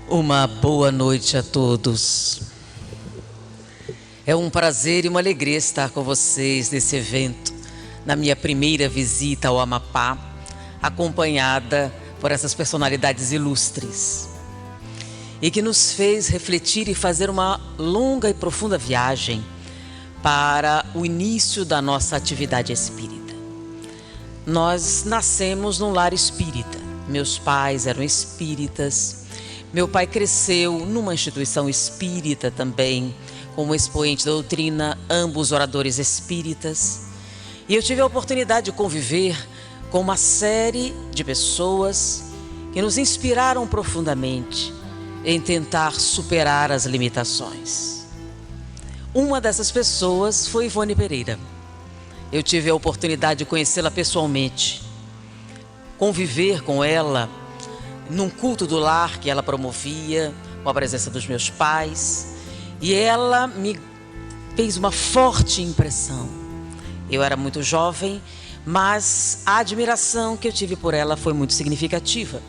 Uma boa noite a todos. É um prazer e uma alegria estar com vocês nesse evento, na minha primeira visita ao Amapá, acompanhada por essas personalidades ilustres, e que nos fez refletir e fazer uma longa e profunda viagem para o início da nossa atividade espírita. Nós nascemos num lar espírita. Meus pais eram espíritas. Meu pai cresceu numa instituição espírita também, como expoente da doutrina, ambos oradores espíritas. E eu tive a oportunidade de conviver com uma série de pessoas que nos inspiraram profundamente em tentar superar as limitações. Uma dessas pessoas foi Ivone Pereira. Eu tive a oportunidade de conhecê-la pessoalmente, conviver com ela num culto do lar que ela promovia, com a presença dos meus pais, e ela me fez uma forte impressão. Eu era muito jovem, mas a admiração que eu tive por ela foi muito significativa.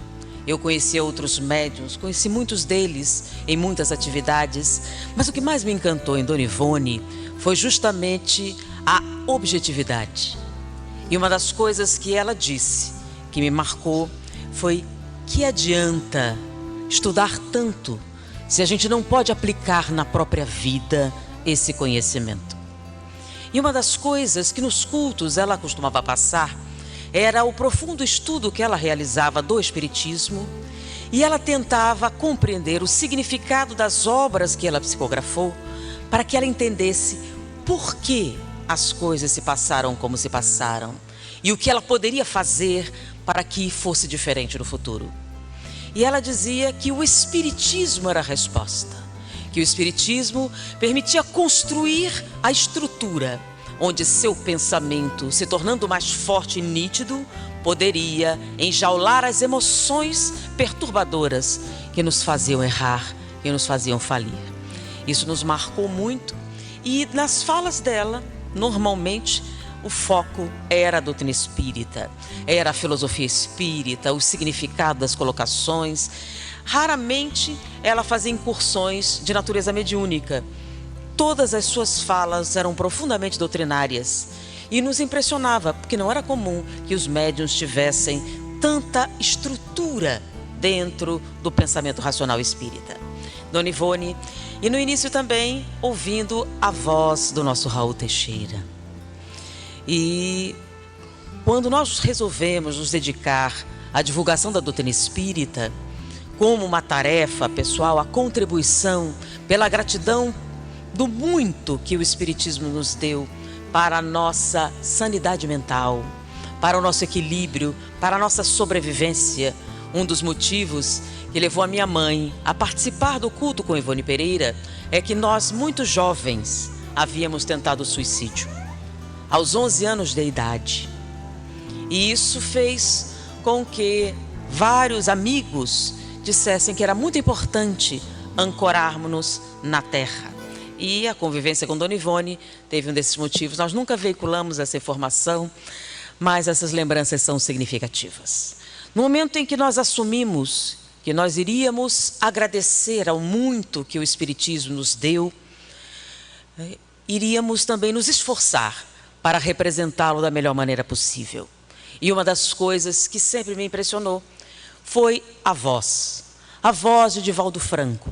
Eu conheci outros médiuns, conheci muitos deles em muitas atividades, mas o que mais me encantou em Dona Ivone foi justamente a objetividade. E uma das coisas que ela disse, que me marcou, foi: que adianta estudar tanto se a gente não pode aplicar na própria vida esse conhecimento? E uma das coisas que nos cultos ela costumava passar era o profundo estudo que ela realizava do Espiritismo, e ela tentava compreender o significado das obras que ela psicografou para que ela entendesse por que as coisas se passaram como se passaram e o que ela poderia fazer para que fosse diferente no futuro. E ela dizia que o Espiritismo era a resposta, que o Espiritismo permitia construir a estrutura onde seu pensamento, se tornando mais forte e nítido, poderia enjaular as emoções perturbadoras que nos faziam errar, que nos faziam falir. Isso nos marcou muito, e nas falas dela, normalmente, o foco era a doutrina espírita, era a filosofia espírita, o significado das colocações. Raramente ela fazia incursões de natureza mediúnica. Todas as suas falas eram profundamente doutrinárias e nos impressionava, porque não era comum que os médiuns tivessem tanta estrutura dentro do pensamento racional espírita. Dona Ivone, e no início também ouvindo a voz do nosso Raul Teixeira. E quando nós resolvemos nos dedicar à divulgação da doutrina espírita como uma tarefa pessoal, a contribuição pela gratidão do muito que o Espiritismo nos deu para a nossa sanidade mental, para o nosso equilíbrio, para a nossa sobrevivência. Um dos motivos que levou a minha mãe a participar do culto com Ivone Pereira é que nós, muito jovens, havíamos tentado o suicídio, aos 11 anos de idade. E isso fez com que vários amigos dissessem que era muito importante ancorarmos-nos na terra. E a convivência com Dona Ivone teve um desses motivos. Nós nunca veiculamos essa informação, mas essas lembranças são significativas. No momento em que nós assumimos que nós iríamos agradecer ao muito que o Espiritismo nos deu, iríamos também nos esforçar para representá-lo da melhor maneira possível. E uma das coisas que sempre me impressionou foi a voz de Divaldo Franco,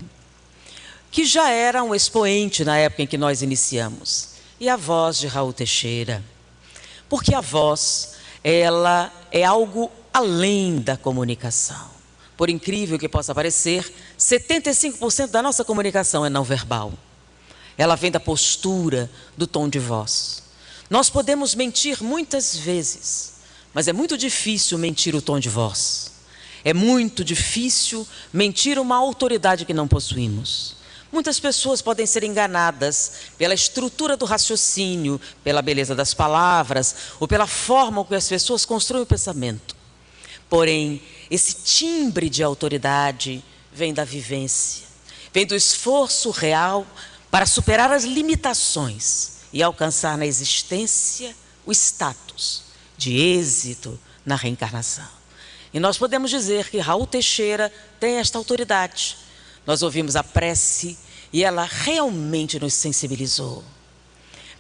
que já era um expoente na época em que nós iniciamos, e a voz de Raul Teixeira, porque a voz, ela é algo além da comunicação. Por incrível que possa parecer, 75% da nossa comunicação é não verbal. Ela vem da postura, do tom de voz. Nós podemos mentir muitas vezes, mas é muito difícil mentir o tom de voz. É muito difícil mentir uma autoridade que não possuímos. Muitas pessoas podem ser enganadas pela estrutura do raciocínio, pela beleza das palavras, ou pela forma como as pessoas constroem o pensamento. Porém, esse timbre de autoridade vem da vivência, vem do esforço real para superar as limitações e alcançar na existência o status de êxito na reencarnação. E nós podemos dizer que Raul Teixeira tem esta autoridade, nós ouvimos a prece e ela realmente nos sensibilizou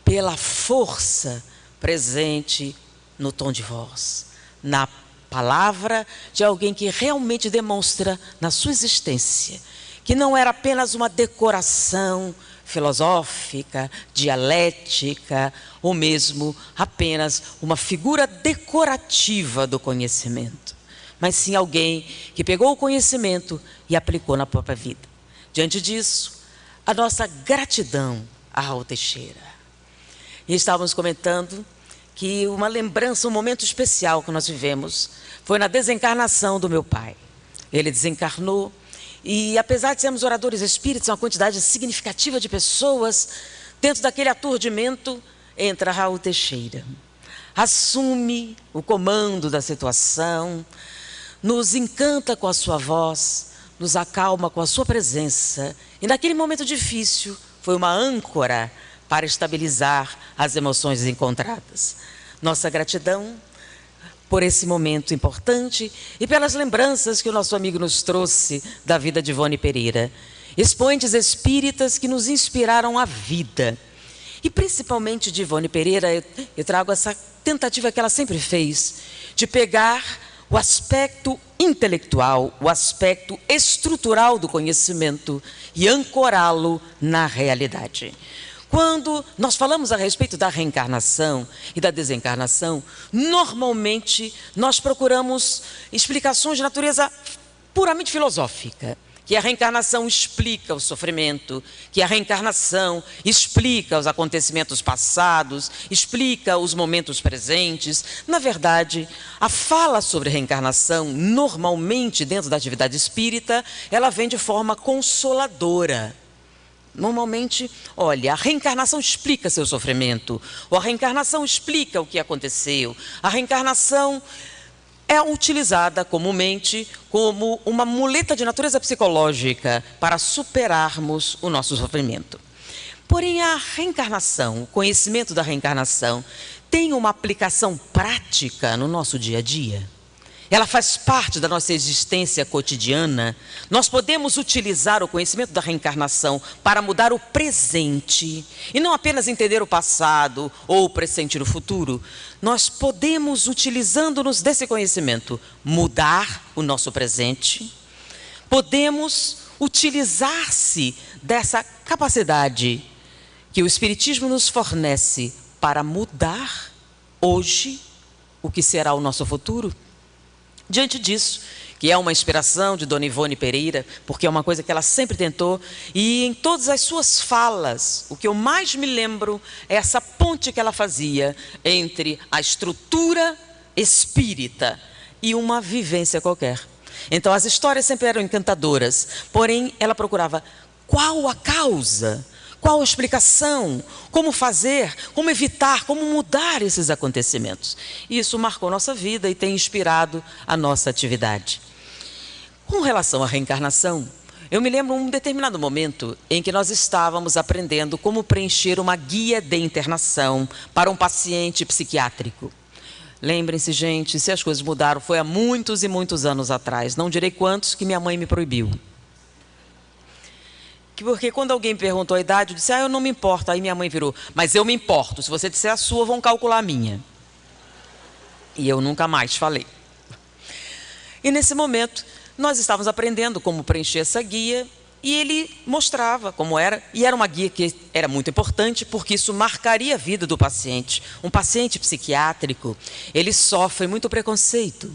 pela força presente no tom de voz, na palavra de alguém que realmente demonstra na sua existência que não era apenas uma decoração filosófica, dialética, ou mesmo apenas uma figura decorativa do conhecimento, mas sim alguém que pegou o conhecimento e aplicou na própria vida. Diante disso, a nossa gratidão a Raul Teixeira. E estávamos comentando que uma lembrança, um momento especial que nós vivemos foi na desencarnação do meu pai. Ele desencarnou e, apesar de sermos oradores espíritas, uma quantidade significativa de pessoas, dentro daquele aturdimento, entra Raul Teixeira. Assume o comando da situação, nos encanta com a sua voz, nos acalma com a sua presença. E naquele momento difícil, foi uma âncora para estabilizar as emoções encontradas. Nossa gratidão por esse momento importante e pelas lembranças que o nosso amigo nos trouxe da vida de Ivone Pereira. Expoentes espíritas que nos inspiraram a vida. E principalmente de Ivone Pereira, eu trago essa tentativa que ela sempre fez, de pegar o aspecto intelectual, o aspecto estrutural do conhecimento e ancorá-lo na realidade. Quando nós falamos a respeito da reencarnação e da desencarnação, normalmente nós procuramos explicações de natureza puramente filosófica, que a reencarnação explica o sofrimento, que a reencarnação explica os acontecimentos passados, explica os momentos presentes. Na verdade, a fala sobre reencarnação, normalmente dentro da atividade espírita, ela vem de forma consoladora. Normalmente, olha, a reencarnação explica seu sofrimento, ou a reencarnação explica o que aconteceu. A reencarnação é utilizada comumente como uma muleta de natureza psicológica para superarmos o nosso sofrimento. Porém, a reencarnação, o conhecimento da reencarnação, tem uma aplicação prática no nosso dia a dia. Ela faz parte da nossa existência cotidiana. Nós podemos utilizar o conhecimento da reencarnação para mudar o presente e não apenas entender o passado ou pressentir o futuro. Nós podemos, utilizando-nos desse conhecimento, mudar o nosso presente. Podemos utilizar-se dessa capacidade que o Espiritismo nos fornece para mudar hoje o que será o nosso futuro. Diante disso, que é uma inspiração de Dona Ivone Pereira, porque é uma coisa que ela sempre tentou, e em todas as suas falas, o que eu mais me lembro é essa ponte que ela fazia entre a estrutura espírita e uma vivência qualquer. Então as histórias sempre eram encantadoras, porém ela procurava qual a causa, qual a explicação, como fazer, como evitar, como mudar esses acontecimentos. Isso marcou nossa vida e tem inspirado a nossa atividade. Com relação à reencarnação, eu me lembro um determinado momento em que nós estávamos aprendendo como preencher uma guia de internação para um paciente psiquiátrico. Lembrem-se, gente, se as coisas mudaram, foi há muitos e muitos anos atrás. Não direi quantos, que minha mãe me proibiu. Porque quando alguém perguntou a idade, eu disse, eu não me importo. Aí minha mãe virou, mas eu me importo. Se você disser a sua, vão calcular a minha. E eu nunca mais falei. E nesse momento, nós estávamos aprendendo como preencher essa guia. E ele mostrava como era. E era uma guia que era muito importante, porque isso marcaria a vida do paciente. Um paciente psiquiátrico, ele sofre muito preconceito.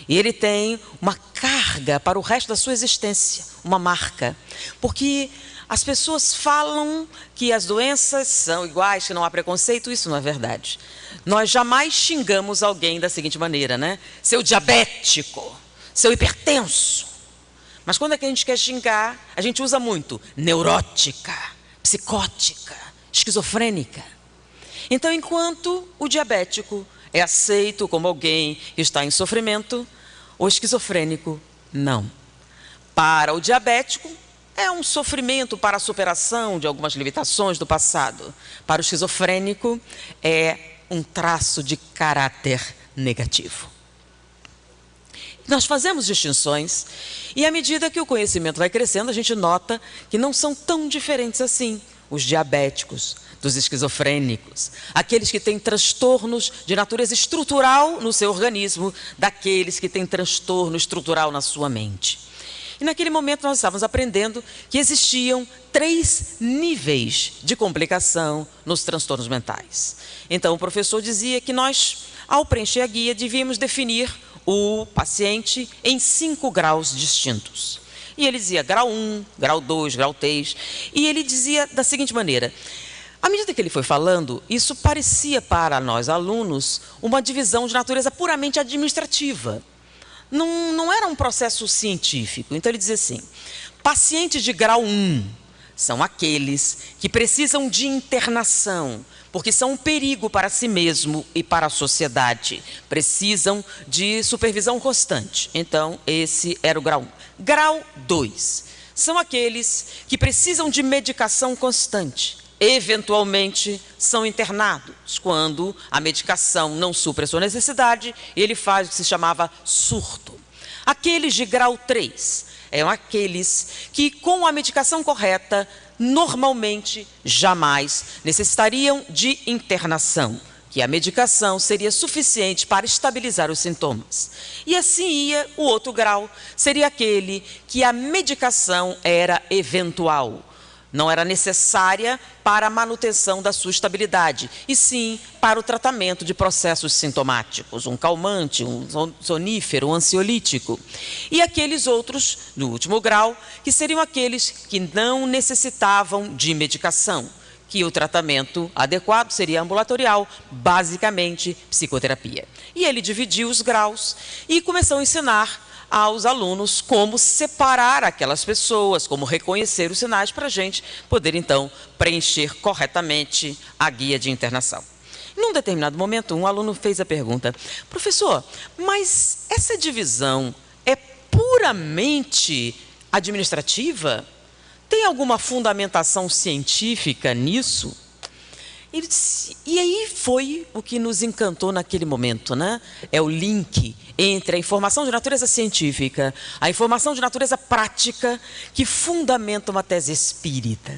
E ele tem uma carga para o resto da sua existência, uma marca. Porque as pessoas falam que as doenças são iguais, que não há preconceito, isso não é verdade. Nós jamais xingamos alguém da seguinte maneira, né? Seu diabético, seu hipertenso. Mas quando é que a gente quer xingar, a gente usa muito neurótica, psicótica, esquizofrênica. Então, enquanto o diabético é aceito como alguém que está em sofrimento, o esquizofrênico não. Para o diabético, é um sofrimento para a superação de algumas limitações do passado. Para o esquizofrênico, é um traço de caráter negativo. Nós fazemos distinções e, à medida que o conhecimento vai crescendo, a gente nota que não são tão diferentes assim. Os diabéticos, dos esquizofrênicos, aqueles que têm transtornos de natureza estrutural no seu organismo, daqueles que têm transtorno estrutural na sua mente. E naquele momento nós estávamos aprendendo que existiam 3 níveis de complicação nos transtornos mentais. Então o professor dizia que nós, ao preencher a guia, devíamos definir o paciente em 5 graus distintos. E ele dizia grau 1, grau 2, grau 3, e ele dizia da seguinte maneira: à medida que ele foi falando, isso parecia para nós alunos uma divisão de natureza puramente administrativa. Não era um processo científico. Então ele dizia assim: pacientes de grau 1 são aqueles que precisam de internação, porque são um perigo para si mesmo e para a sociedade. Precisam de supervisão constante. Então, esse era o grau 1. Grau 2 são aqueles que precisam de medicação constante. Eventualmente, são internados quando a medicação não supre a sua necessidade e ele faz o que se chamava surto. Aqueles de grau 3 são aqueles que, com a medicação correta, normalmente jamais necessitariam de internação, que a medicação seria suficiente para estabilizar os sintomas. E assim ia o outro grau, seria aquele que a medicação era eventual, não era necessária para a manutenção da sua estabilidade, e sim para o tratamento de processos sintomáticos, um calmante, um sonífero, um ansiolítico. E aqueles outros, no último grau, que seriam aqueles que não necessitavam de medicação, que o tratamento adequado seria ambulatorial, basicamente psicoterapia. E ele dividiu os graus e começou a ensinar aos alunos como separar aquelas pessoas, como reconhecer os sinais para a gente poder, então, preencher corretamente a guia de internação. Num determinado momento, um aluno fez a pergunta: professor, mas essa divisão é puramente administrativa? Tem alguma fundamentação científica nisso? E aí foi o que nos encantou naquele momento, né? É o link entre a informação de natureza científica, a informação de natureza prática, que fundamenta uma tese espírita.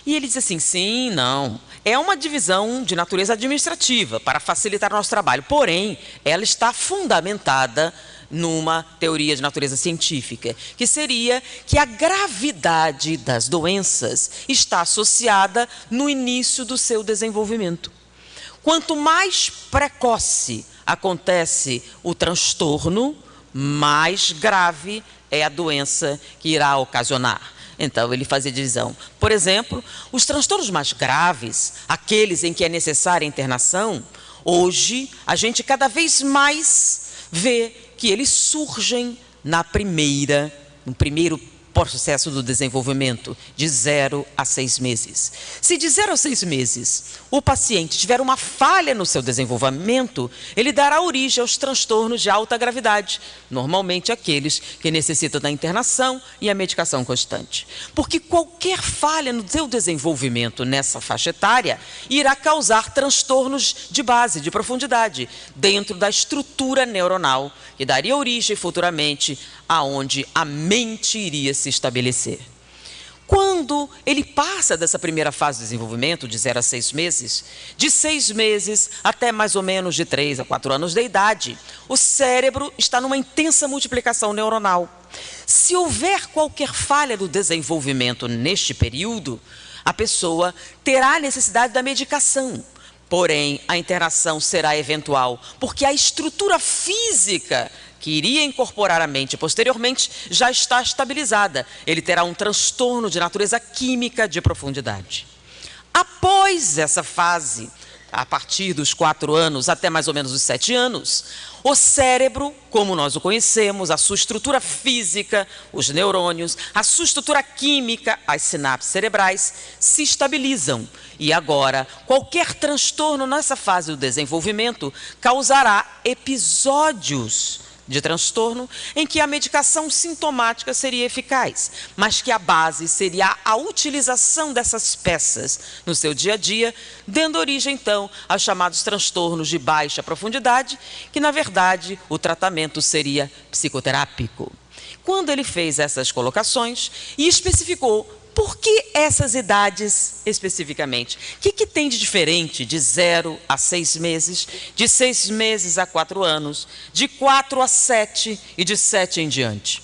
E ele diz assim: sim, não, é uma divisão de natureza administrativa para facilitar o nosso trabalho, porém, ela está fundamentada numa teoria de natureza científica, que seria que a gravidade das doenças está associada no início do seu desenvolvimento. Quanto mais precoce acontece o transtorno, mais grave é a doença que irá ocasionar. Então, ele fazia divisão. Por exemplo, os transtornos mais graves, aqueles em que é necessária a internação, hoje a gente cada vez mais vê que eles surgem no primeiro processo do desenvolvimento, de 0 a 6 meses. Se de 0 a 6 meses o paciente tiver uma falha no seu desenvolvimento, ele dará origem aos transtornos de alta gravidade, normalmente aqueles que necessitam da internação e a medicação constante. Porque qualquer falha no seu desenvolvimento nessa faixa etária irá causar transtornos de base, de profundidade, dentro da estrutura neuronal, que daria origem futuramente aonde a mente iria se estabelecer. Quando ele passa dessa primeira fase de desenvolvimento, de 0 a 6 meses, de 6 meses até mais ou menos de 3 a 4 anos de idade, o cérebro está numa intensa multiplicação neuronal. Se houver qualquer falha do desenvolvimento neste período, a pessoa terá necessidade da medicação. Porém, a internação será eventual, porque a estrutura física que iria incorporar a mente posteriormente já está estabilizada. Ele terá um transtorno de natureza química de profundidade. Após essa fase, a partir dos 4 anos até mais ou menos os 7 anos, o cérebro, como nós o conhecemos, a sua estrutura física, os neurônios, a sua estrutura química, as sinapses cerebrais, se estabilizam. E agora, qualquer transtorno nessa fase do desenvolvimento causará episódios de transtorno em que a medicação sintomática seria eficaz, mas que a base seria a utilização dessas peças no seu dia a dia, dando origem, então, aos chamados transtornos de baixa profundidade, que, na verdade, o tratamento seria psicoterápico. Quando ele fez essas colocações e especificou por que essas idades especificamente? O que tem de diferente de 0 a 6 meses, de 6 meses a 4 anos, de 4 a 7 e de 7 em diante?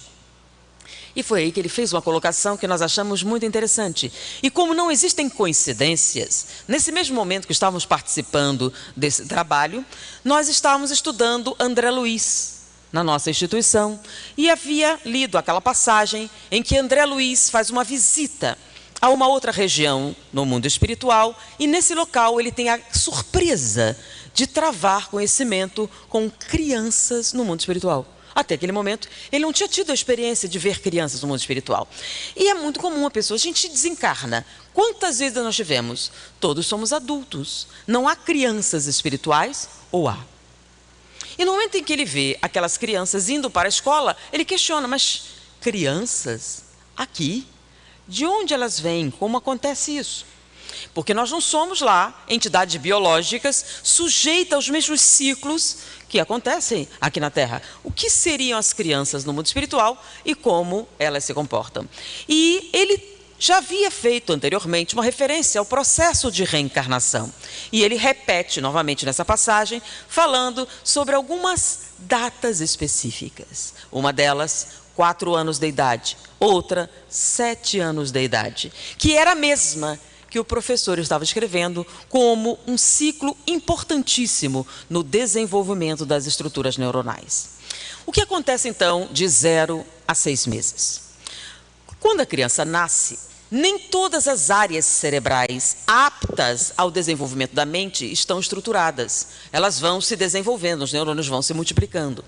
E foi aí que ele fez uma colocação que nós achamos muito interessante. E como não existem coincidências, nesse mesmo momento que estávamos participando desse trabalho, nós estávamos estudando André Luiz na nossa instituição, e havia lido aquela passagem em que André Luiz faz uma visita a uma outra região no mundo espiritual, e nesse local ele tem a surpresa de travar conhecimento com crianças no mundo espiritual. Até aquele momento, ele não tinha tido a experiência de ver crianças no mundo espiritual. E é muito comum a gente desencarna. Quantas vezes nós tivemos? Todos somos adultos. Não há crianças espirituais, ou há? E no momento em que ele vê aquelas crianças indo para a escola, ele questiona, mas crianças aqui? De onde elas vêm? Como acontece isso? Porque nós não somos lá entidades biológicas sujeitas aos mesmos ciclos que acontecem aqui na Terra. O que seriam as crianças no mundo espiritual e como elas se comportam? E ele já havia feito anteriormente uma referência ao processo de reencarnação. E ele repete novamente nessa passagem, falando sobre algumas datas específicas. Uma delas, 4 anos de idade. Outra, 7 anos de idade. Que era a mesma que o professor estava escrevendo como um ciclo importantíssimo no desenvolvimento das estruturas neuronais. O que acontece, então, de 0 a 6 meses? Quando a criança nasce, nem todas as áreas cerebrais aptas ao desenvolvimento da mente estão estruturadas. Elas vão se desenvolvendo, os neurônios vão se multiplicando.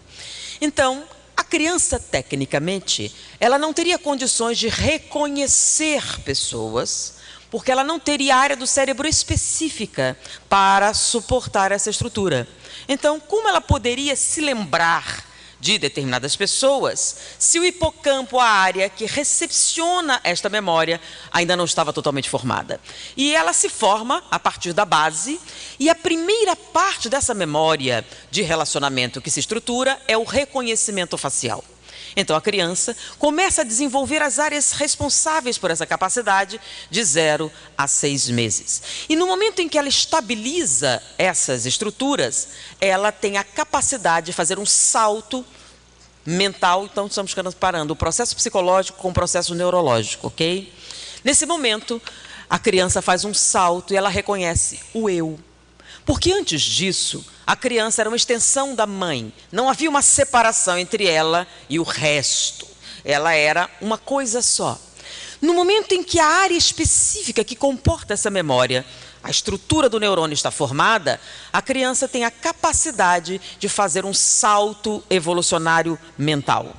Então, a criança, tecnicamente, ela não teria condições de reconhecer pessoas, porque ela não teria área do cérebro específica para suportar essa estrutura. Então, como ela poderia se lembrar de determinadas pessoas, se o hipocampo, a área que recepciona esta memória, ainda não estava totalmente formada? E ela se forma a partir da base, e a primeira parte dessa memória de relacionamento que se estrutura é o reconhecimento facial. Então a criança começa a desenvolver as áreas responsáveis por essa capacidade de 0 a 6 meses. E no momento em que ela estabiliza essas estruturas, ela tem a capacidade de fazer um salto mental. Então estamos comparando o processo psicológico com o processo neurológico, ok? Nesse momento, a criança faz um salto e ela reconhece o eu. Porque antes disso, a criança era uma extensão da mãe. Não havia uma separação entre ela e o resto. Ela era uma coisa só. No momento em que a área específica que comporta essa memória, a estrutura do neurônio está formada, a criança tem a capacidade de fazer um salto evolucionário mental.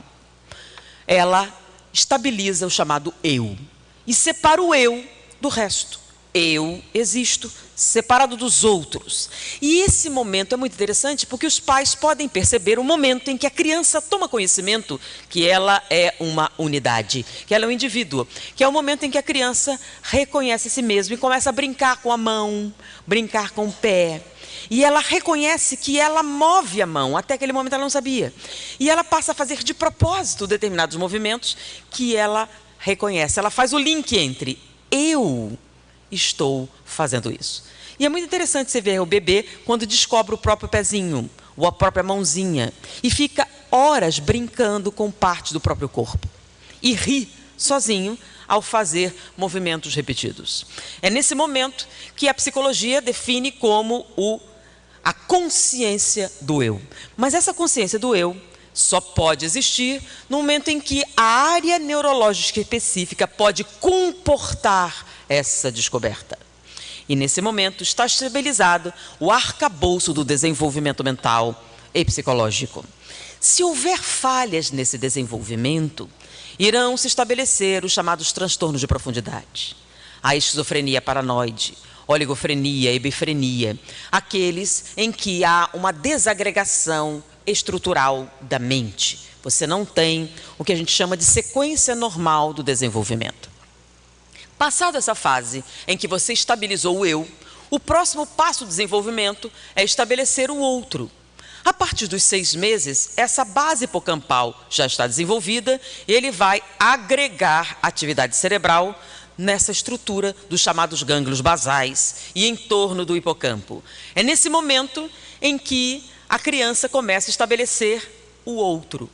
Ela estabiliza o chamado eu e separa o eu do resto. Eu existo, separado dos outros. E esse momento é muito interessante porque os pais podem perceber o momento em que a criança toma conhecimento que ela é uma unidade, que ela é um indivíduo, que é o momento em que a criança reconhece a si mesma e começa a brincar com a mão, brincar com o pé. E ela reconhece que ela move a mão, até aquele momento ela não sabia. E ela passa a fazer de propósito determinados movimentos que ela reconhece. Ela faz o link entre eu estou fazendo isso. E é muito interessante você ver o bebê quando descobre o próprio pezinho, ou a própria mãozinha, e fica horas brincando com parte do próprio corpo. E ri sozinho ao fazer movimentos repetidos. É nesse momento que a psicologia define como a consciência do eu. Mas essa consciência do eu só pode existir no momento em que a área neurológica específica pode comportar essa descoberta. E nesse momento está estabilizado o arcabouço do desenvolvimento mental e psicológico. Se houver falhas nesse desenvolvimento, irão se estabelecer os chamados transtornos de profundidade. A esquizofrenia paranoide, oligofrenia, hebefrenia, aqueles em que há uma desagregação estrutural da mente. Você não tem o que a gente chama de sequência normal do desenvolvimento. Passada essa fase em que você estabilizou o eu, o próximo passo do desenvolvimento é estabelecer o outro. A partir dos 6 meses, essa base hipocampal já está desenvolvida e ele vai agregar atividade cerebral nessa estrutura dos chamados gânglios basais e em torno do hipocampo. É nesse momento em que a criança começa a estabelecer o outro.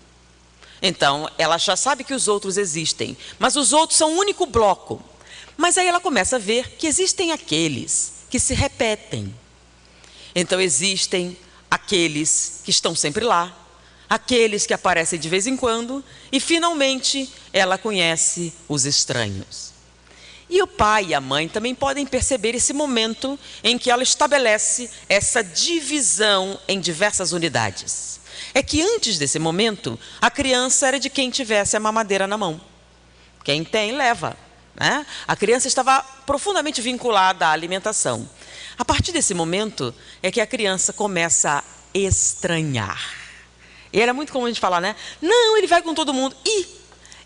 Então, ela já sabe que os outros existem, mas os outros são um único bloco. Mas aí ela começa a ver que existem aqueles que se repetem. Então, existem aqueles que estão sempre lá, aqueles que aparecem de vez em quando, e finalmente ela conhece os estranhos. E o pai e a mãe também podem perceber esse momento em que ela estabelece essa divisão em diversas unidades. É que antes desse momento, a criança era de quem tivesse a mamadeira na mão. Quem tem, leva, né? A criança estava profundamente vinculada à alimentação. A partir desse momento é que a criança começa a estranhar. E era muito comum a gente falar, né? Não, ele vai com todo mundo. E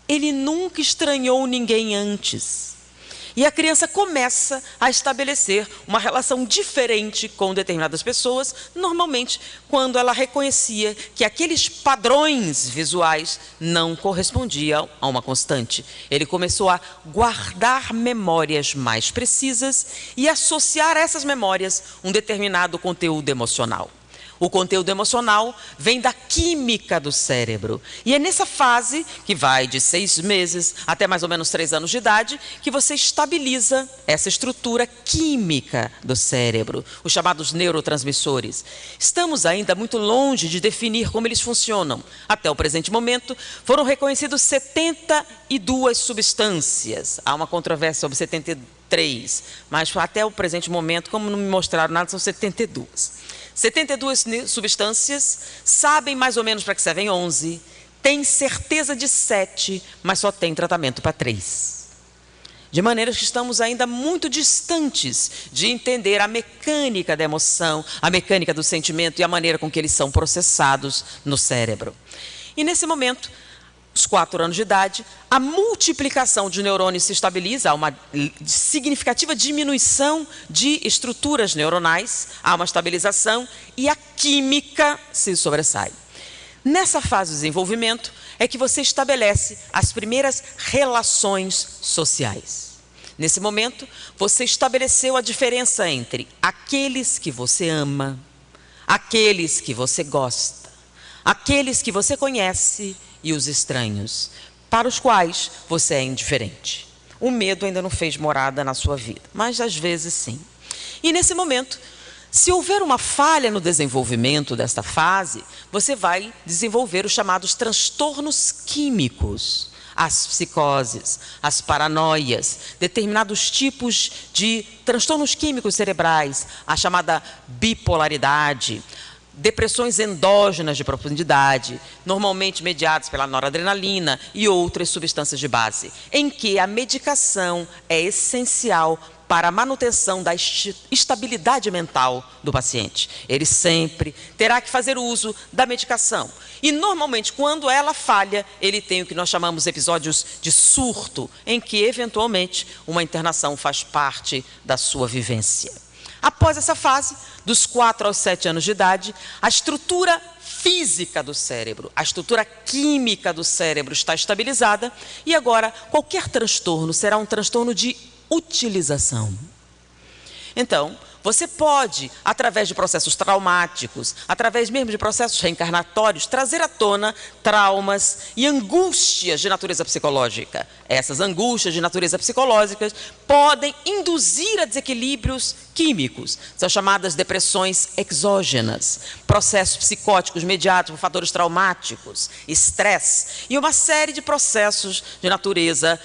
ele nunca estranhou ninguém antes. E a criança começa a estabelecer uma relação diferente com determinadas pessoas, normalmente quando ela reconhecia que aqueles padrões visuais não correspondiam a uma constante. Ele começou a guardar memórias mais precisas e associar a essas memórias um determinado conteúdo emocional. O conteúdo emocional vem da química do cérebro. E é nessa fase, que vai de 6 meses até mais ou menos 3 anos de idade, que você estabiliza essa estrutura química do cérebro, os chamados neurotransmissores. Estamos ainda muito longe de definir como eles funcionam. Até o presente momento, foram reconhecidos 72 substâncias. Há uma controvérsia sobre 73, mas até o presente momento, como não me mostraram nada, são 72. 72 substâncias, sabem mais ou menos para que servem 11, tem certeza de 7, mas só tem tratamento para 3. De maneira que estamos ainda muito distantes de entender a mecânica da emoção, a mecânica do sentimento e a maneira com que eles são processados no cérebro. E nesse momento, aos 4 anos de idade, a multiplicação de neurônios se estabiliza, há uma significativa diminuição de estruturas neuronais, há uma estabilização e a química se sobressai. Nessa fase do desenvolvimento é que você estabelece as primeiras relações sociais. Nesse momento, você estabeleceu a diferença entre aqueles que você ama, aqueles que você gosta, aqueles que você conhece e os estranhos, para os quais você é indiferente. O medo ainda não fez morada na sua vida, mas às vezes sim. E nesse momento, se houver uma falha no desenvolvimento desta fase, você vai desenvolver os chamados transtornos químicos, as psicoses, as paranoias, determinados tipos de transtornos químicos cerebrais, a chamada bipolaridade, depressões endógenas de profundidade, normalmente mediadas pela noradrenalina e outras substâncias de base, em que a medicação é essencial para a manutenção da estabilidade mental do paciente. Ele sempre terá que fazer uso da medicação. E, normalmente, quando ela falha, ele tem o que nós chamamos episódios de surto, em que, eventualmente, uma internação faz parte da sua vivência. Após essa fase, dos 4 aos 7 anos de idade, a estrutura física do cérebro, a estrutura química do cérebro está estabilizada e agora qualquer transtorno será um transtorno de utilização. Então, você pode, através de processos traumáticos, através mesmo de processos reencarnatórios, trazer à tona traumas e angústias de natureza psicológica. Essas angústias de natureza psicológica podem induzir a desequilíbrios químicos. São chamadas depressões exógenas, processos psicóticos mediados por fatores traumáticos, estresse e uma série de processos de natureza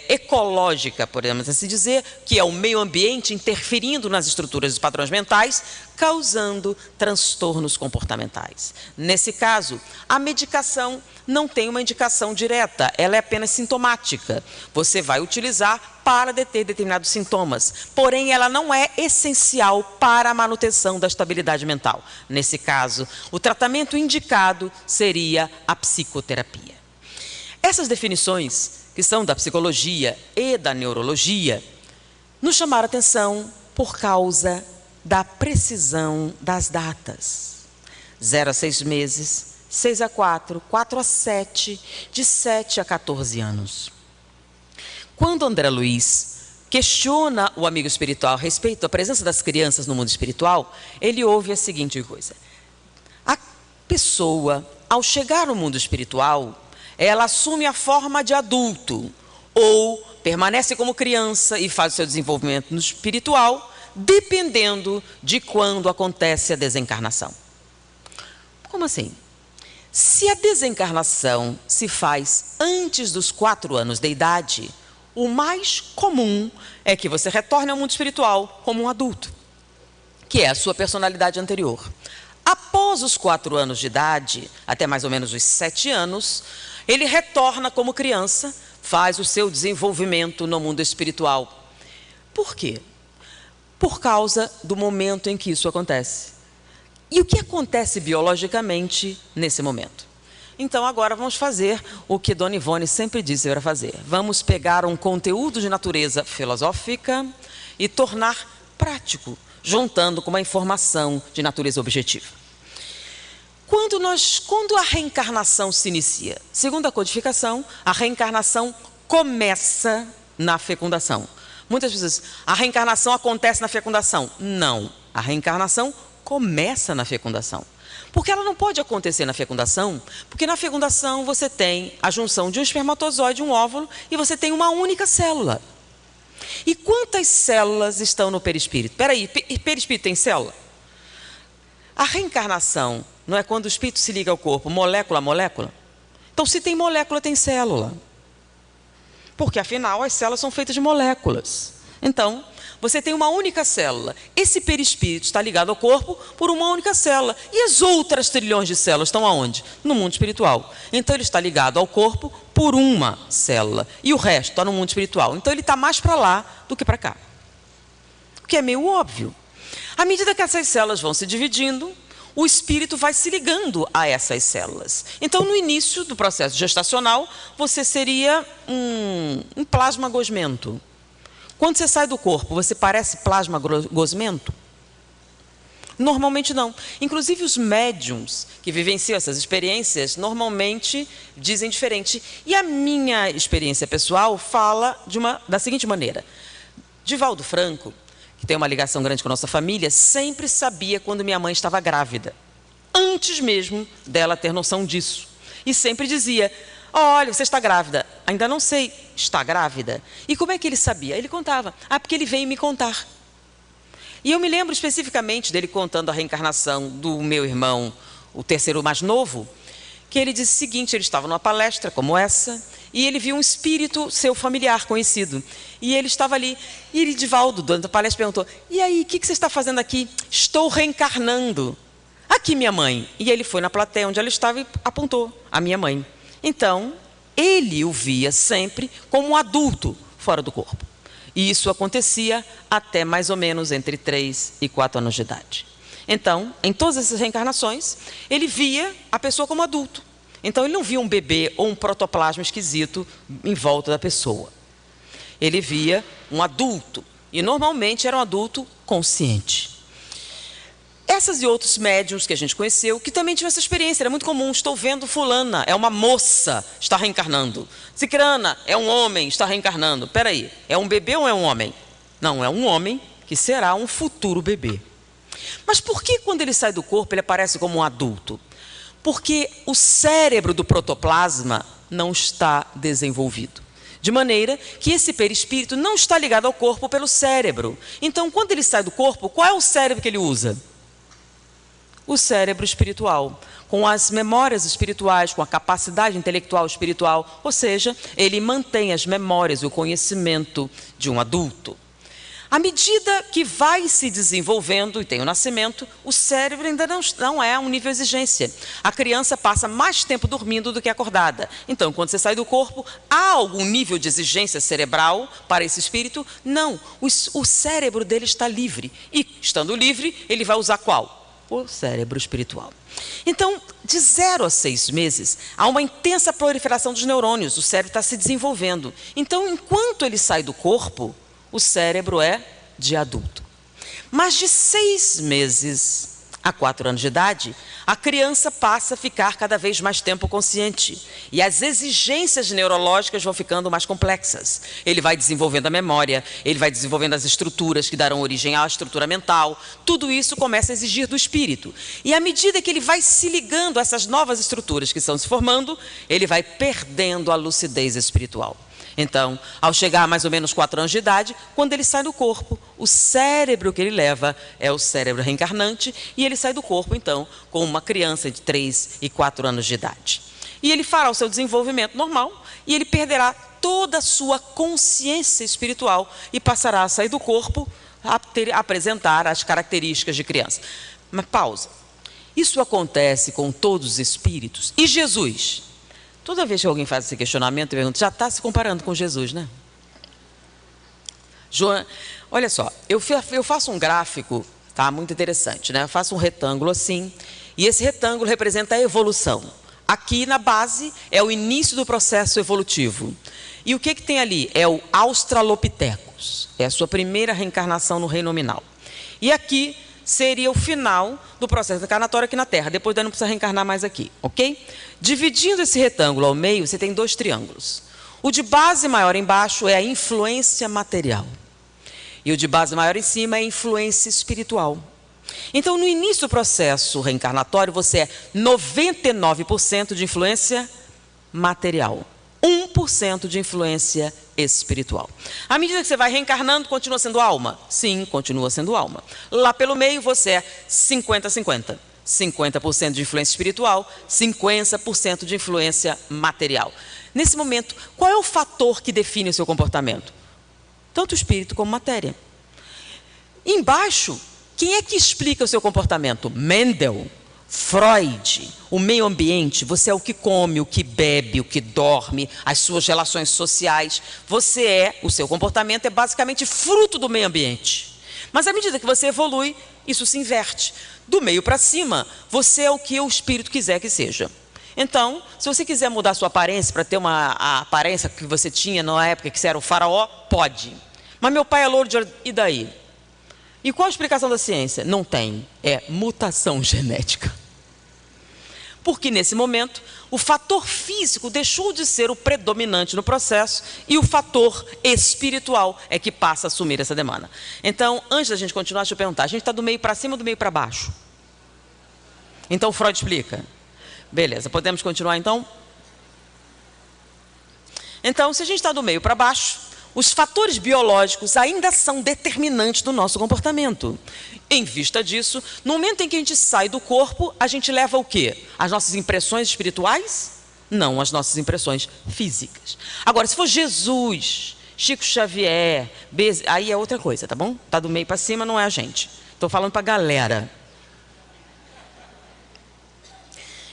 ecológica, podemos assim dizer, que é o meio ambiente interferindo nas estruturas dos padrões mentais, causando transtornos comportamentais. Nesse caso, a medicação não tem uma indicação direta, ela é apenas sintomática. Você vai utilizar para deter determinados sintomas, porém ela não é essencial para a manutenção da estabilidade mental. Nesse caso, o tratamento indicado seria a psicoterapia. Essas definições, que são da psicologia e da neurologia, nos chamaram a atenção por causa da precisão das datas. 0 a 6 meses, 6 a 4, 4 a 7, de 7 a 14 anos. Quando André Luiz questiona o amigo espiritual a respeito da presença das crianças no mundo espiritual, ele ouve a seguinte coisa: a pessoa, ao chegar no mundo espiritual, ela assume a forma de adulto, ou permanece como criança e faz o seu desenvolvimento no espiritual, dependendo de quando acontece a desencarnação. Como assim? Se a desencarnação se faz antes dos 4 anos de idade, o mais comum é que você retorne ao mundo espiritual como um adulto, que é a sua personalidade anterior. Após os 4 anos de idade, até mais ou menos os 7 anos, ele retorna como criança, faz o seu desenvolvimento no mundo espiritual. Por quê? Por causa do momento em que isso acontece. E o que acontece biologicamente nesse momento? Então agora vamos fazer o que Dona Ivone sempre disse para fazer. Vamos pegar um conteúdo de natureza filosófica e tornar prático, juntando com uma informação de natureza objetiva. Quando a reencarnação se inicia? Segundo a codificação, a reencarnação começa na fecundação. Muitas pessoas dizem, a reencarnação acontece na fecundação. Não, a reencarnação começa na fecundação. Porque ela não pode acontecer na fecundação, porque na fecundação você tem a junção de um espermatozoide e um óvulo, e você tem uma única célula. E quantas células estão no perispírito? Peraí, perispírito tem célula? A reencarnação não é quando o espírito se liga ao corpo, molécula a molécula? Então, se tem molécula, tem célula. Porque, afinal, as células são feitas de moléculas. Então, você tem uma única célula. Esse perispírito está ligado ao corpo por uma única célula. E as outras trilhões de células estão aonde? No mundo espiritual. Então, ele está ligado ao corpo por uma célula. E o resto está no mundo espiritual. Então, ele está mais para lá do que para cá. O que é meio óbvio. À medida que essas células vão se dividindo, o espírito vai se ligando a essas células. Então, no início do processo gestacional, você seria um plasma gosmento. Quando você sai do corpo, você parece plasma gosmento? Normalmente não. Inclusive os médiums que vivenciam essas experiências, normalmente dizem diferente. E a minha experiência pessoal fala da seguinte maneira. Divaldo Franco, que tem uma ligação grande com a nossa família, sempre sabia quando minha mãe estava grávida. Antes mesmo dela ter noção disso. E sempre dizia, olha, você está grávida. Ainda não sei, está grávida? E como é que ele sabia? Ele contava. Porque ele veio me contar. E eu me lembro especificamente dele contando a reencarnação do meu irmão, o terceiro mais novo, que ele disse o seguinte, ele estava numa palestra como essa, e ele viu um espírito seu familiar, conhecido. E ele estava ali, e ele, Divaldo, durante a palestra, perguntou, e aí, o que você está fazendo aqui? Estou reencarnando. Aqui, minha mãe. E ele foi na plateia onde ela estava e apontou a minha mãe. Então, ele o via sempre como um adulto fora do corpo. E isso acontecia até mais ou menos entre 3 e 4 anos de idade. Então, em todas essas reencarnações, ele via a pessoa como adulto. Então, ele não via um bebê ou um protoplasma esquisito em volta da pessoa. Ele via um adulto. E, normalmente, era um adulto consciente. Essas e outros médiuns que a gente conheceu, que também tinham essa experiência, era muito comum. Estou vendo fulana, é uma moça, está reencarnando. Cicrana, é um homem, está reencarnando. Espera aí, é um bebê ou é um homem? Não, é um homem que será um futuro bebê. Mas por que quando ele sai do corpo, ele aparece como um adulto? Porque o cérebro do protoplasma não está desenvolvido. De maneira que esse perispírito não está ligado ao corpo pelo cérebro. Então, quando ele sai do corpo, qual é o cérebro que ele usa? O cérebro espiritual, com as memórias espirituais, com a capacidade intelectual espiritual, ou seja, ele mantém as memórias e o conhecimento de um adulto. À medida que vai se desenvolvendo e tem o nascimento, o cérebro ainda não é a um nível de exigência. A criança passa mais tempo dormindo do que acordada. Então, quando você sai do corpo, há algum nível de exigência cerebral para esse espírito? Não. O cérebro dele está livre. E, estando livre, ele vai usar qual? O cérebro espiritual. Então, de 0 a 6 meses, há uma intensa proliferação dos neurônios. O cérebro está se desenvolvendo. Então, enquanto ele sai do corpo, o cérebro é de adulto. Mas de 6 meses a 4 anos de idade, a criança passa a ficar cada vez mais tempo consciente. E as exigências neurológicas vão ficando mais complexas. Ele vai desenvolvendo a memória, ele vai desenvolvendo as estruturas que darão origem à estrutura mental. Tudo isso começa a exigir do espírito. E à medida que ele vai se ligando a essas novas estruturas que estão se formando, ele vai perdendo a lucidez espiritual. Então, ao chegar a mais ou menos 4 anos de idade, quando ele sai do corpo, o cérebro que ele leva é o cérebro reencarnante, e ele sai do corpo, então, com uma criança de 3 e 4 anos de idade. E ele fará o seu desenvolvimento normal, e ele perderá toda a sua consciência espiritual e passará a sair do corpo a apresentar as características de criança. Mas pausa. Isso acontece com todos os espíritos. E Jesus? Toda vez que alguém faz esse questionamento, eu pergunto, já está se comparando com Jesus, né? João, olha só, eu faço um gráfico, tá, muito interessante, né? Eu faço um retângulo assim, e esse retângulo representa a evolução. Aqui na base é o início do processo evolutivo. E o que tem ali? É o Australopithecus, é a sua primeira reencarnação no reino nominal. E aqui seria o final do processo reencarnatório aqui na Terra. Depois daí não precisa reencarnar mais aqui, ok? Dividindo esse retângulo ao meio, você tem 2 triângulos. O de base maior embaixo é a influência material. E o de base maior em cima é a influência espiritual. Então, no início do processo reencarnatório, você é 99% de influência material. 1% de influência espiritual. À medida que você vai reencarnando, continua sendo alma? Sim, continua sendo alma. Lá pelo meio você é 50-50. 50% de influência espiritual, 50% de influência material. Nesse momento, qual é o fator que define o seu comportamento? Tanto espírito como matéria. Embaixo, quem é que explica o seu comportamento? Mendel, Freud, o meio ambiente. Você é o que come, o que bebe, o que dorme, as suas relações sociais. O seu comportamento é basicamente fruto do meio ambiente. Mas à medida que você evolui, isso se inverte. Do meio para cima, você é o que o espírito quiser que seja. Então, se você quiser mudar a sua aparência para ter a aparência que você tinha na época que você era o faraó, pode. Mas meu pai é louro, e daí? E qual a explicação da ciência? Não tem. É mutação genética. Porque nesse momento, o fator físico deixou de ser o predominante no processo e o fator espiritual é que passa a assumir essa demanda. Então, antes da gente continuar, deixa eu perguntar, a gente está do meio para cima ou do meio para baixo? Então, Freud explica. Beleza, podemos continuar então? Então, se a gente está do meio para baixo, os fatores biológicos ainda são determinantes do nosso comportamento. Em vista disso, no momento em que a gente sai do corpo, a gente leva o quê? As nossas impressões espirituais? Não, as nossas impressões físicas. Agora, se for Jesus, Chico Xavier, aí é outra coisa, tá bom? Tá do meio para cima, não é a gente. Estou falando para a galera.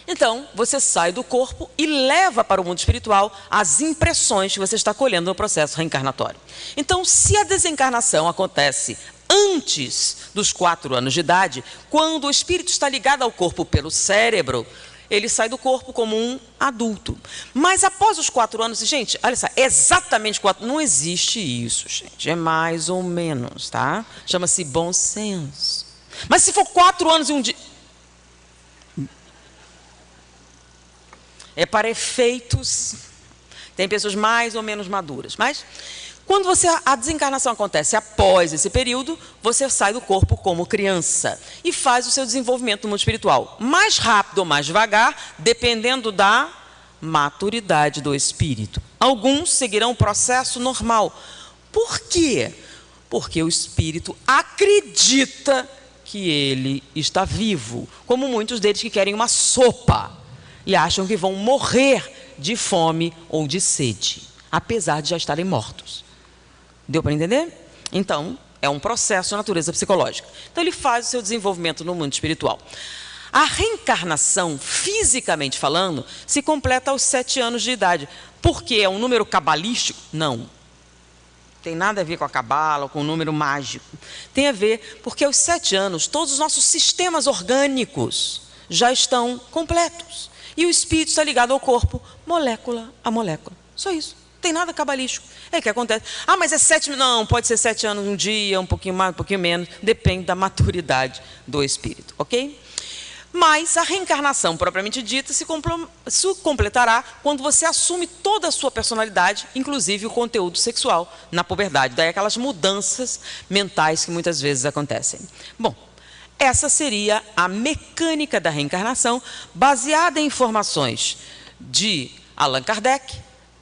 Então, você sai do corpo e leva para o mundo espiritual as impressões que você está colhendo no processo reencarnatório. Então, se a desencarnação acontece antes dos 4 anos de idade, quando o espírito está ligado ao corpo pelo cérebro, ele sai do corpo como um adulto. Mas após os 4 anos, gente, olha só, exatamente 4, não existe isso, gente, é mais ou menos, tá? Chama-se bom senso. Mas se for 4 anos e um dia... É para efeitos, tem pessoas mais ou menos maduras. Mas quando a desencarnação acontece após esse período, você sai do corpo como criança e faz o seu desenvolvimento no mundo espiritual. Mais rápido ou mais devagar, dependendo da maturidade do espírito. Alguns seguirão o processo normal. Por quê? Porque o espírito acredita que ele está vivo, como muitos deles que querem uma sopa e acham que vão morrer de fome ou de sede, apesar de já estarem mortos. Deu para entender? Então, é um processo de natureza psicológica. Então ele faz o seu desenvolvimento no mundo espiritual. A reencarnação, fisicamente falando, se completa aos 7 anos de idade. Por quê? É um número cabalístico? Não. Tem nada a ver com a cabala ou com o número mágico. Tem a ver porque aos 7 anos todos os nossos sistemas orgânicos já estão completos. E o espírito está ligado ao corpo, molécula a molécula. Só isso. Não tem nada cabalístico. É o que acontece. Ah, mas é 7... Não, pode ser 7 anos um dia, um pouquinho mais, um pouquinho menos. Depende da maturidade do espírito, ok? Mas a reencarnação, propriamente dita, se completará quando você assume toda a sua personalidade, inclusive o conteúdo sexual, na puberdade. Daí aquelas mudanças mentais que muitas vezes acontecem. Bom, essa seria a mecânica da reencarnação, baseada em informações de Allan Kardec,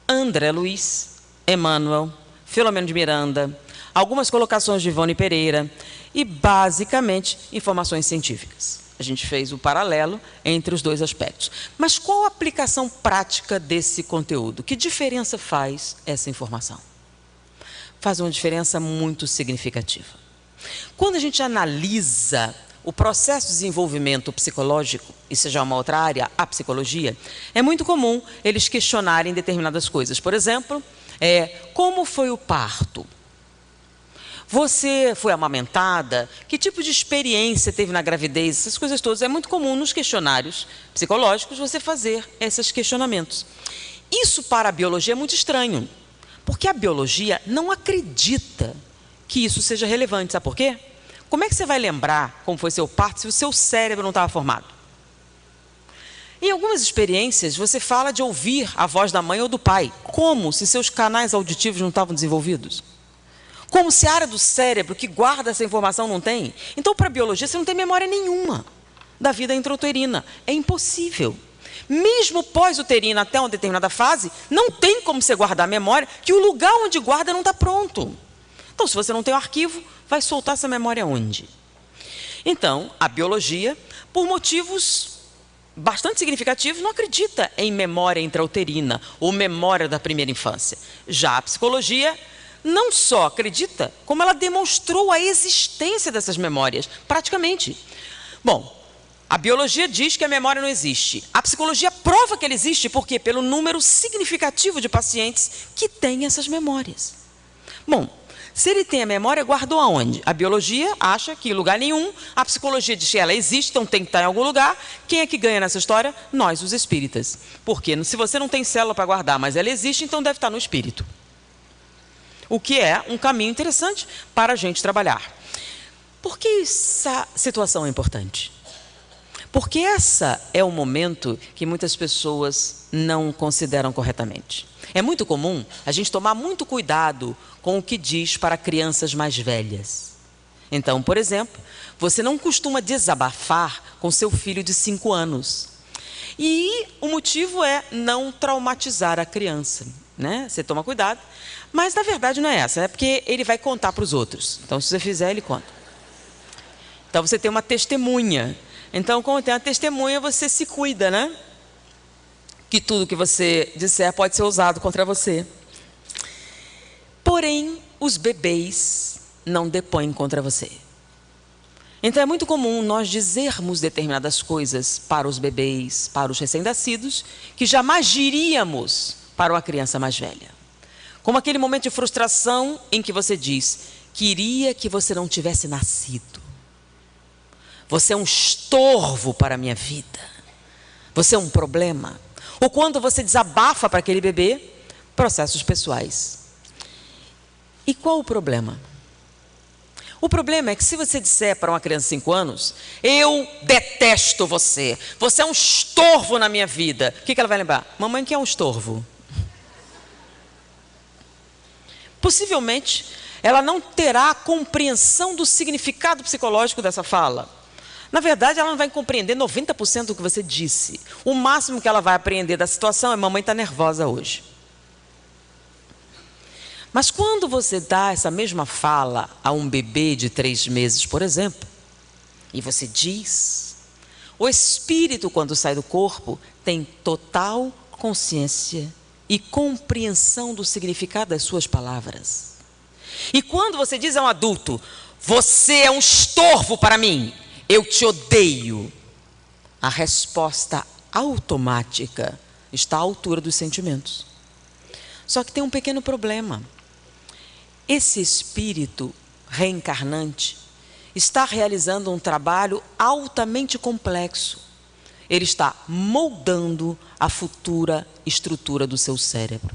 André Luiz, Emmanuel, Filomeno de Miranda, algumas colocações de Ivone Pereira e, basicamente, informações científicas. A gente fez o paralelo entre os dois aspectos. Mas qual a aplicação prática desse conteúdo? Que diferença faz essa informação? Faz uma diferença muito significativa. Quando a gente analisa o processo de desenvolvimento psicológico, isso já é uma outra área, a psicologia, é muito comum eles questionarem determinadas coisas. Por exemplo, como foi o parto? Você foi amamentada? Que tipo de experiência teve na gravidez? Essas coisas todas. É muito comum nos questionários psicológicos você fazer esses questionamentos. Isso para a biologia é muito estranho, porque a biologia não acredita que isso seja relevante. Sabe por quê? Como é que você vai lembrar como foi seu parto se o seu cérebro não estava formado? Em algumas experiências, você fala de ouvir a voz da mãe ou do pai. Como se seus canais auditivos não estavam desenvolvidos? Como se a área do cérebro que guarda essa informação não tem? Então, para a biologia, você não tem memória nenhuma da vida intrauterina. É impossível. Mesmo pós-uterina, até uma determinada fase, não tem como você guardar a memória, que o lugar onde guarda não está pronto. Então, se você não tem o arquivo, vai soltar essa memória onde? Então, a biologia, por motivos bastante significativos, não acredita em memória intrauterina ou memória da primeira infância. Já a psicologia não só acredita, como ela demonstrou a existência dessas memórias, praticamente. Bom, a biologia diz que a memória não existe. A psicologia prova que ela existe, por quê? Pelo número significativo de pacientes que têm essas memórias. Bom, se ele tem a memória, guardou aonde? A biologia acha que em lugar nenhum, a psicologia diz que ela existe, então tem que estar em algum lugar. Quem é que ganha nessa história? Nós, os espíritas. Porque se você não tem célula para guardar, mas ela existe, então deve estar no espírito. O que é um caminho interessante para a gente trabalhar. Por que essa situação é importante? Porque essa é o momento que muitas pessoas não consideram corretamente. É muito comum a gente tomar muito cuidado com o que diz para crianças mais velhas. Então, por exemplo, você não costuma desabafar com seu filho de 5 anos. E o motivo é não traumatizar a criança, né? Você toma cuidado. Mas, na verdade, não é essa. É porque ele vai contar para os outros. Então, se você fizer, ele conta. Então, você tem uma testemunha. Então, como tem uma testemunha, você se cuida, né? Que tudo que você disser pode ser usado contra você. Porém, os bebês não depõem contra você. Então, é muito comum nós dizermos determinadas coisas para os bebês, para os recém-nascidos, que jamais diríamos para uma criança mais velha. Como aquele momento de frustração em que você diz: queria que você não tivesse nascido. Você é um estorvo para a minha vida. Você é um problema. Ou quando você desabafa para aquele bebê, processos pessoais. E qual o problema? O problema é que se você disser para uma criança de 5 anos: eu detesto você, você é um estorvo na minha vida. O que ela vai lembrar? Mamãe, que é um estorvo? Possivelmente, ela não terá a compreensão do significado psicológico dessa fala. Na verdade, ela não vai compreender 90% do que você disse. O máximo que ela vai aprender da situação é: mamãe está nervosa hoje. Mas quando você dá essa mesma fala a um bebê de 3 meses, por exemplo, e você diz, o espírito, quando sai do corpo, tem total consciência e compreensão do significado das suas palavras. E quando você diz a um adulto, você é um estorvo para mim, eu te odeio, a resposta automática está à altura dos sentimentos. Só que tem um pequeno problema. Esse espírito reencarnante está realizando um trabalho altamente complexo. Ele está moldando a futura estrutura do seu cérebro,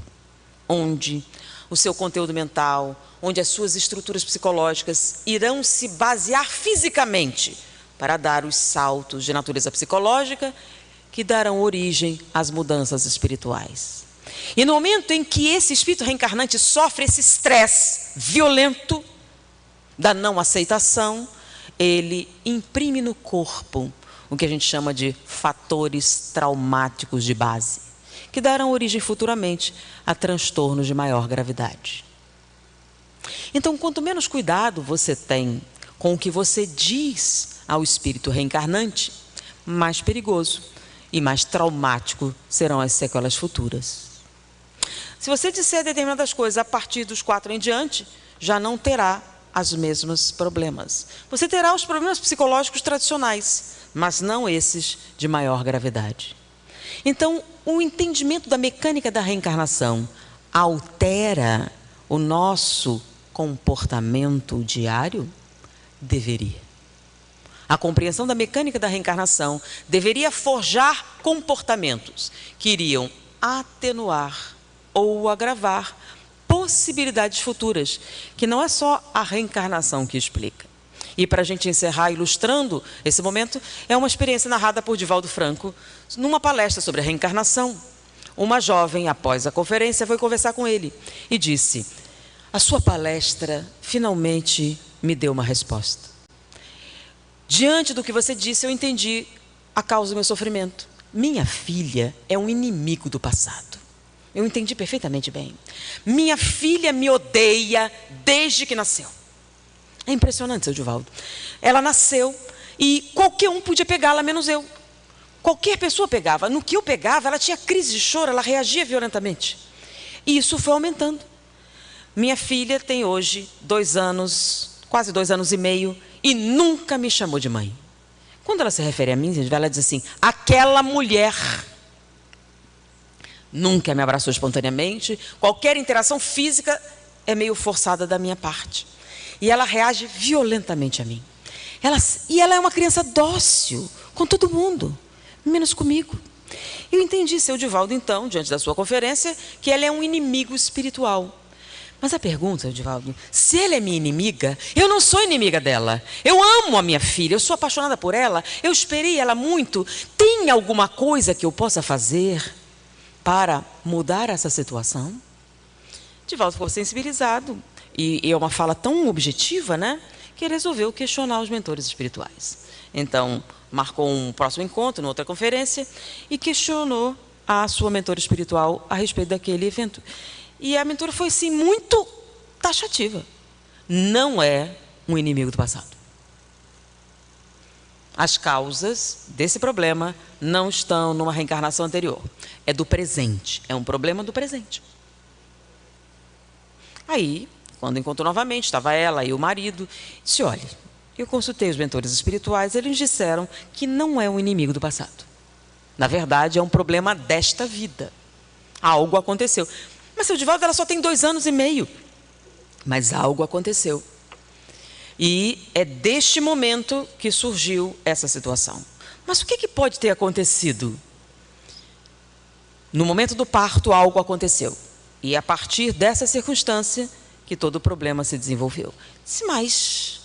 onde o seu conteúdo mental, onde as suas estruturas psicológicas irão se basear fisicamente para dar os saltos de natureza psicológica que darão origem às mudanças espirituais. E no momento em que esse espírito reencarnante sofre esse estresse violento da não aceitação, ele imprime no corpo o que a gente chama de fatores traumáticos de base, que darão origem futuramente a transtornos de maior gravidade. Então, quanto menos cuidado você tem com o que você diz ao espírito reencarnante, mais perigoso e mais traumático serão as sequelas futuras. Se você disser determinadas coisas a partir dos 4 em diante, já não terá os mesmos problemas. Você terá os problemas psicológicos tradicionais, mas não esses de maior gravidade. Então, o entendimento da mecânica da reencarnação altera o nosso comportamento diário? Deveria. A compreensão da mecânica da reencarnação deveria forjar comportamentos que iriam atenuar ou agravar possibilidades futuras, que não é só a reencarnação que explica. E para a gente encerrar ilustrando esse momento, é uma experiência narrada por Divaldo Franco, numa palestra sobre a reencarnação. Uma jovem, após a conferência, foi conversar com ele e disse: a sua palestra finalmente me deu uma resposta. Diante do que você disse, eu entendi a causa do meu sofrimento. Minha filha é um inimigo do passado. Eu entendi perfeitamente bem. Minha filha me odeia desde que nasceu. É impressionante, seu Divaldo. Ela nasceu e qualquer um podia pegá-la, menos eu. Qualquer pessoa pegava. No que eu pegava, ela tinha crise de choro, ela reagia violentamente. E isso foi aumentando. Minha filha tem hoje 2 anos, quase 2 anos e meio, e nunca me chamou de mãe. Quando ela se refere a mim, ela diz assim: aquela mulher nunca me abraçou espontaneamente, qualquer interação física é meio forçada da minha parte. E ela reage violentamente a mim. Ela é uma criança dócil com todo mundo, menos comigo. Eu entendi, seu Divaldo, então, diante da sua conferência, que ela é um inimigo espiritual. Mas a pergunta, seu Divaldo, se ela é minha inimiga, eu não sou inimiga dela. Eu amo a minha filha, eu sou apaixonada por ela, eu esperei ela muito. Tem alguma coisa que eu possa fazer para mudar essa situação? Divaldo ficou sensibilizado. E é uma fala tão objetiva, né? Que ele resolveu questionar os mentores espirituais. Então, marcou um próximo encontro, outra conferência, e questionou a sua mentora espiritual a respeito daquele evento. E a mentora foi, sim, muito taxativa. Não é um inimigo do passado. As causas desse problema não estão numa reencarnação anterior. É do presente. É um problema do presente. Aí, quando encontrou novamente, estava ela e o marido, disse: olha, eu consultei os mentores espirituais, eles disseram que não é um inimigo do passado. Na verdade, é um problema desta vida. Algo aconteceu. Mas, seu Divaldo, ela só tem 2 anos e meio. Mas algo aconteceu. E é deste momento que surgiu essa situação. Mas o que pode ter acontecido? No momento do parto, algo aconteceu. E a partir dessa circunstância que todo o problema se desenvolveu. Disse: mas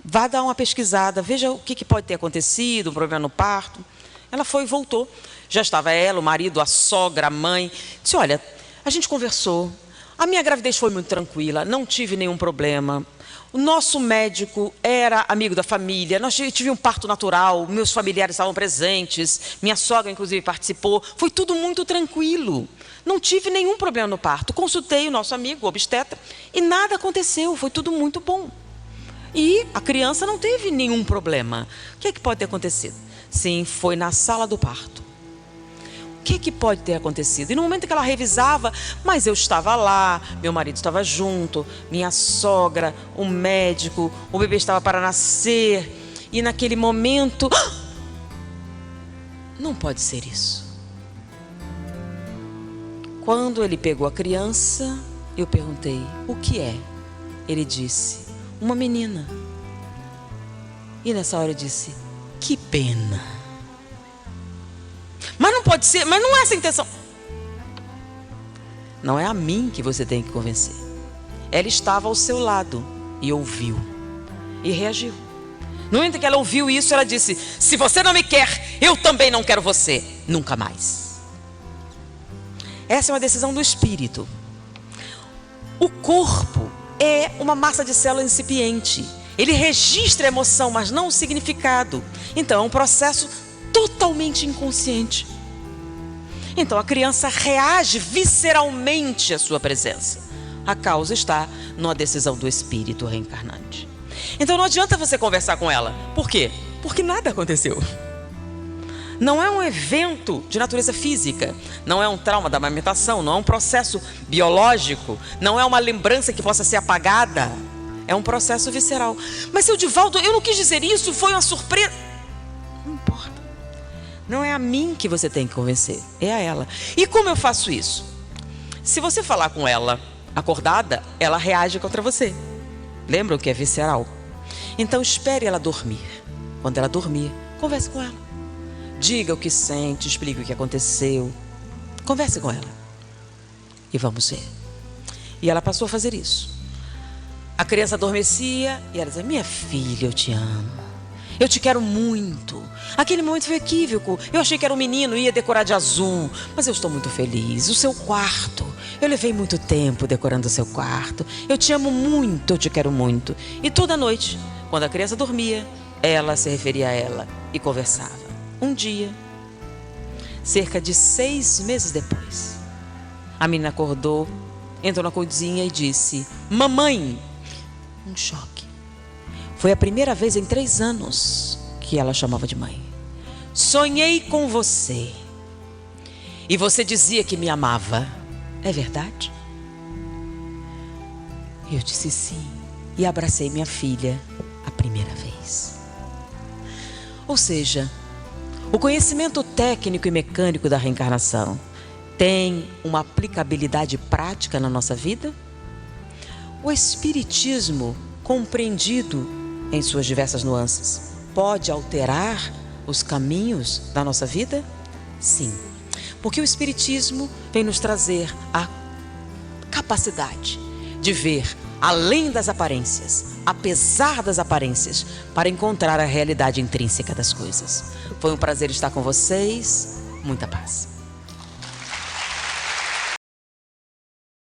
vá dar uma pesquisada, veja o que pode ter acontecido, um problema no parto. Ela foi e voltou. Já estava ela, o marido, a sogra, a mãe. Disse: olha, a gente conversou, a minha gravidez foi muito tranquila, não tive nenhum problema. O nosso médico era amigo da família, nós tivemos um parto natural, meus familiares estavam presentes, minha sogra inclusive participou, foi tudo muito tranquilo. Não tive nenhum problema no parto. Consultei o nosso amigo, o obstetra, e nada aconteceu, foi tudo muito bom. E a criança não teve nenhum problema. O que pode ter acontecido? Sim, foi na sala do parto. O que pode ter acontecido? E no momento que ela revisava, mas eu estava lá, meu marido estava junto, minha sogra, o médico, o bebê estava para nascer. E naquele momento, não pode ser isso. Quando ele pegou a criança, eu perguntei, o que é? Ele disse, uma menina. E nessa hora eu disse, que pena. Mas não pode ser, mas não é essa a intenção. Não é a mim que você tem que convencer. Ela estava ao seu lado e ouviu. E reagiu. No momento que ela ouviu isso, ela disse, se você não me quer, eu também não quero você. Nunca mais. Essa é uma decisão do espírito. O corpo é uma massa de célula incipiente. Ele registra a emoção, mas não o significado. Então é um processo totalmente inconsciente. Então a criança reage visceralmente à sua presença. A causa está numa decisão do espírito reencarnante. Então não adianta você conversar com ela. Por quê? Porque nada aconteceu. Não é um evento de natureza física, não é um trauma da amamentação, não é um processo biológico, não é uma lembrança que possa ser apagada. É um processo visceral. Mas, seu Divaldo, eu não quis dizer isso, foi uma surpresa. Não importa. Não é a mim que você tem que convencer, é a ela. E como eu faço isso? Se você falar com ela acordada, ela reage contra você. Lembram que é visceral? Então espere ela dormir. Quando ela dormir, converse com ela. Diga o que sente, explique o que aconteceu. Converse com ela. E vamos ver. E ela passou a fazer isso. A criança adormecia e ela dizia, minha filha, eu te amo. Eu te quero muito. Aquele momento foi equívoco. Eu achei que era um menino e ia decorar de azul. Mas eu estou muito feliz. O seu quarto. Eu levei muito tempo decorando o seu quarto. Eu te amo muito, eu te quero muito. E toda noite, quando a criança dormia, ela se referia a ela e conversava. Um dia, cerca de 6 meses depois, a menina acordou, entrou na cozinha e disse, mamãe. Um choque. Foi a primeira vez em 3 anos que ela chamava de mãe. Sonhei com você. E você dizia que me amava. É verdade? Eu disse sim. E abracei minha filha a primeira vez. Ou seja, o conhecimento técnico e mecânico da reencarnação tem uma aplicabilidade prática na nossa vida? O espiritismo, compreendido em suas diversas nuances, pode alterar os caminhos da nossa vida? Sim, porque o espiritismo vem nos trazer a capacidade de ver além das aparências, apesar das aparências, para encontrar a realidade intrínseca das coisas. Foi um prazer estar com vocês. Muita paz.